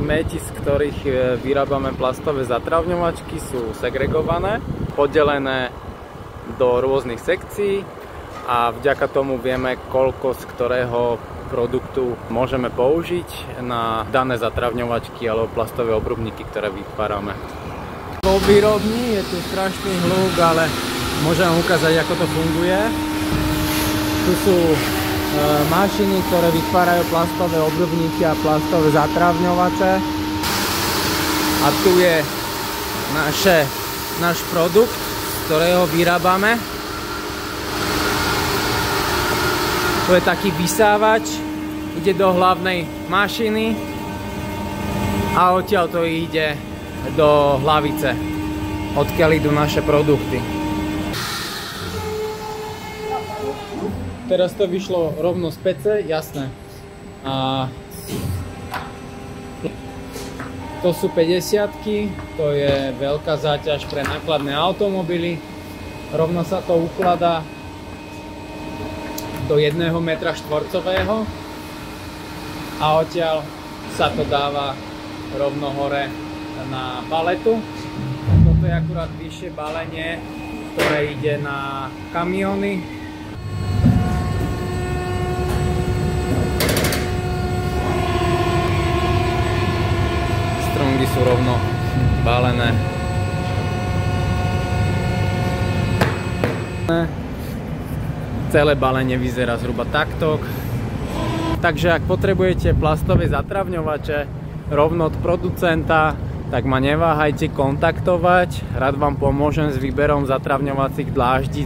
Mäti, z ktorých vyrábame plastové zatravňovačky, sú segregované, poddelené do rôznych sekcií a vďaka tomu vieme, koľko z ktorého produktu môžeme použiť na dané zatravňovačky alebo plastové obrubníky, ktoré vytvárame. Vo výrobni je tu strašný hluk, ale môžem ukázať, ako to funguje. Tu sú mašiny, ktoré vytvárajú plastové obrubníky a plastové zatravňovače. A tu je náš produkt, z ktorého vyrábame. Tu je taký vysávač, ide do hlavnej mašiny a odtiaľ to ide do hlavice, odkiaľ idú naše produkty. Teraz to vyšlo rovno z pece, jasné. A to sú 50-ky, to je veľká záťaž pre nákladné automobily. Rovno sa to ukladá do 1 metra štvorcového a odtiaľ sa to dáva rovno hore na paletu. Toto je akurát vyššie balenie, ktoré ide na kamiony. Strongy sú rovno balené. Celé balenie vyzerá zhruba takto. Takže ak potrebujete plastové zatravňovače rovno od producenta, tak ma neváhajte kontaktovať. Rád vám pomôžem s výberom zatravňovacích dláždic